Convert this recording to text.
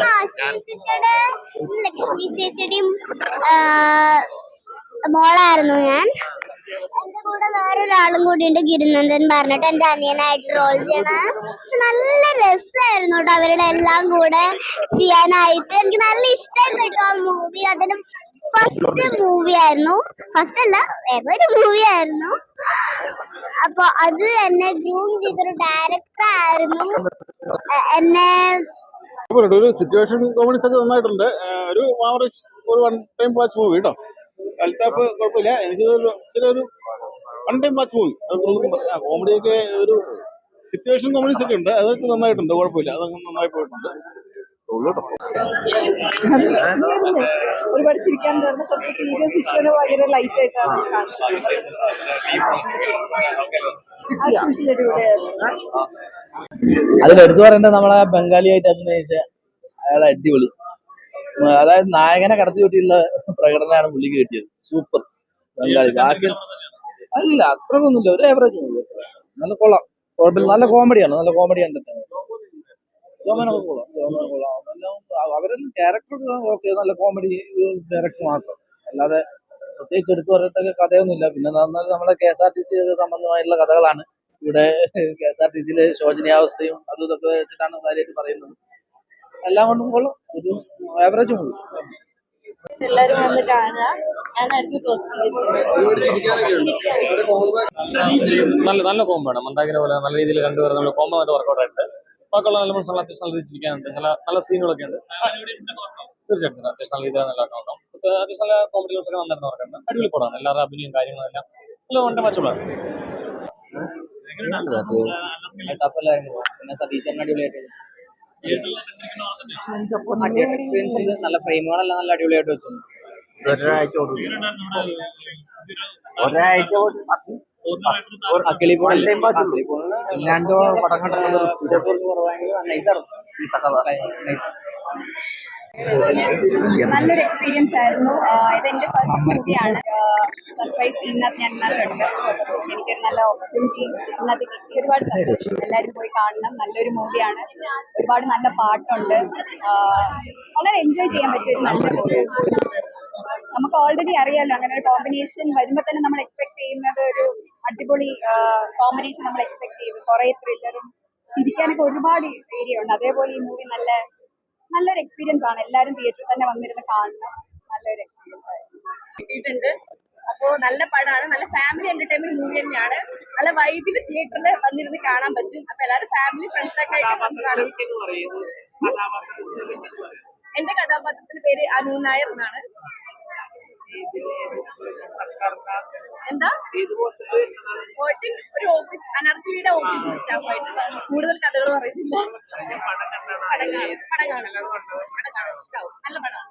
ആ ശ്രീസിത്തയുടെ ലക്ഷ്മി ചേച്ചിയുടെയും മോളായിരുന്നു ഞാൻ. എന്റെ കൂടെ വേറൊരാളും കൂടി ഉണ്ട്, ഗിരിനന്ദൻ പറഞ്ഞിട്ട്, എന്റെ അനിയനായിട്ട് റോൾ ചെയ്യണ. നല്ല രസമായിരുന്നു കേട്ടോ അവരുടെ എല്ലാം കൂടെ ചെയ്യാനായിട്ട്. എനിക്ക് നല്ല ഇഷ്ടമായിരുന്നു കേട്ടോ ആ മൂവി. അതിന് ഫസ്റ്റ് മൂവി ആയിരുന്നു, ഫസ്റ്റ് അല്ല വേറൊരു മൂവി ആയിരുന്നു. അപ്പൊ അത് എന്നെ ഗ്രൂം ചെയ്തൊരു ഡയറക്ടർ ആയിരുന്നു. എന്നെ ഒരു സിറ്റുവേഷൻ കോമഡീസ് ഒക്കെ നന്നായിട്ടുണ്ട്. ഒരു ആവറേജ് ഒരു വൺ ടൈം വാച്ച് മൂവി കേട്ടോ. അൽത്താഫ് കുഴപ്പമില്ല, എനിക്ക് ഇച്ചിരി ഒരു വൺ ടൈം വാച്ച് മൂവി. കോമഡിയൊക്കെ ഒരു സിറ്റുവേഷൻ കോമഡീസ് ഒക്കെ ഉണ്ട്, അതൊക്കെ നന്നായിട്ടുണ്ട്, കുഴപ്പമില്ല, അതൊക്കെ നന്നായി പോയിട്ടുണ്ട്. ഒരുപാട് ചിരിക്കാൻ തോന്നുന്ന കുറച്ച് സീരിയസ് ഇഷ്ടം ഭയങ്കര ലൈറ്റ് ആയിട്ടാണ് അതിലെടുത്തു പറയേണ്ടത് നമ്മളെ ബംഗാളിയായിട്ട് അഭിനയിച്ച അയാളെ അടിപൊളി. അതായത് നായകനെ കടത്തി വെട്ടിയുള്ള പ്രകടനമാണ് പുള്ളിക്ക് കിട്ടിയത്. സൂപ്പർ ബംഗാളി. ബാക്കി അല്ല അത്രക്കൊന്നുമില്ല, ഒരു ആവറേജ് മൂവി. നല്ല കൊള്ളാം, കുഴപ്പമില്ല, നല്ല കോമഡിയാണ്, നല്ല കോമഡി കണ്ടിട്ടാണ്. ജോമനൊക്കെ കൊള്ളാം, ജോമൻ കൊള്ളാം. എല്ലാം അവരെല്ലാം ക്യാരക്ടർ ഓക്കെ, നല്ല കോമഡി ക്യാരക്ടർ മാത്രം, അല്ലാതെ പ്രത്യേകിച്ച് എടുത്തു പറഞ്ഞിട്ടൊക്കെ കഥയൊന്നുമില്ല. പിന്നെ നമ്മളെ KSRTC സംബന്ധമായിട്ടുള്ള കഥകളാണ് ഇവിടെ. KSRTCയിലെ ശോചനീയാവസ്ഥയും അതും ഇതൊക്കെ വെച്ചിട്ടാണ് കാര്യമായിട്ട് പറയുന്നത്. എല്ലാം കൊണ്ടും കൊള്ളും, ഒരു ആവറേജ് മൂവി. എല്ലാരും വന്ന് കാണുക. നല്ല നല്ല കോമ്പാണ്. മന്ദാകിര പോലെ നല്ല രീതിയിൽ കണ്ടുവരുന്ന കോമ്പോ ആയിട്ട് വർക്കൗട്ട് ആയിട്ട് ബാക്കിയുള്ള നല്ല മനസ്സിലുള്ള അത്യാവശ്യം നല്ല രീതിയിൽ ചിരിക്കാനുണ്ട്. ചില നല്ല സീനുകളൊക്കെ ഉണ്ട്. തീർച്ചയായിട്ടും അത്യാവശ്യം നല്ല രീതിയിൽ നല്ല നോക്കാം. അത്യാവശ്യം നല്ല കോമഡി ഒക്കെ നന്നായിട്ട് നോക്കുന്നുണ്ട്. അടിപൊളി പടമാണ്. എല്ലാവരുടെ അഭിനയം കാര്യങ്ങളെല്ലാം നല്ല കൊണ്ട് മെച്ചമാണ്. പിന്നെ സതീശൻ അടിപൊളിയായിട്ട് നല്ല ഫ്രെയിമുകളെല്ലാം നല്ല അടിപൊളിയായിട്ട് വെച്ചിട്ടുണ്ട്. ഒരാഴ്ച നല്ലൊരു എക്സ്പീരിയൻസ് ആയിരുന്നു. ഇതെന്റെ ഫസ്റ്റ് മൂവിയാണ്. സർപ്രൈസ് ഇന്നത്തെ ഞാൻ കണ്ടു. എനിക്കൊരു നല്ല ഓപ്പർച്യൂണിറ്റി ഇന്നത്തെ കിട്ടി. ഒരുപാട് സന്തോഷം. എല്ലാവരും പോയി കാണണം. നല്ലൊരു മൂവിയാണ്. ഒരുപാട് നല്ല പാട്ടുണ്ട്. വളരെ എൻജോയ് ചെയ്യാൻ പറ്റിയ ഒരു നല്ല മൂവിയാണ്. നമുക്ക് ഓൾറെഡി അറിയാലോ, അങ്ങനെ ഒരു കോമ്പിനേഷൻ വരുമ്പോൾ തന്നെ നമ്മൾ എക്സ്പെക്ട് ചെയ്യുന്നത് ഒരു അടിപൊളി കോമ്പിനേഷൻ നമ്മൾ എക്സ്പെക്ട് ചെയ്തു. കുറെ ത്രില്ലറും ചിരിക്കാനൊക്കെ ഒരുപാട് ഏരിയ ഉണ്ട്. അതേപോലെ ഈ മൂവി നല്ലൊരു എക്സ്പീരിയൻസ് ആണ്. എല്ലാവരും തിയേറ്ററിൽ തന്നെ വന്നിരുന്ന് കാണണം. നല്ലൊരു എക്സ്പീരിയൻസ് ആയിരുന്നു. അപ്പോ നല്ല പടമാണ്. നല്ല ഫാമിലി എന്റർടൈൻമെന്റ് മൂവി തന്നെയാണ്. നല്ല വൈബിൽ തിയേറ്ററിൽ വന്നിരുന്ന് കാണാൻ പറ്റും. അപ്പൊ എല്ലാവരും ഫാമിലി ഫ്രണ്ട്സൊക്കെ ആയിട്ട്. എന്റെ കഥാപാത്രത്തിന്റെ പേര് അനു നായർ എന്നാണ്. എന്താ പോഷൻ ഒരു ഓഫീസ്, അനാർക്കലിയുടെ ഓഫീസിൽ സ്റ്റാഫായിട്ടാണ്. കൂടുതൽ കഥകൾ പറയുന്നില്ല. പടം കാണാൻ ഇഷ്ടാവും. നല്ല പടമാണ്.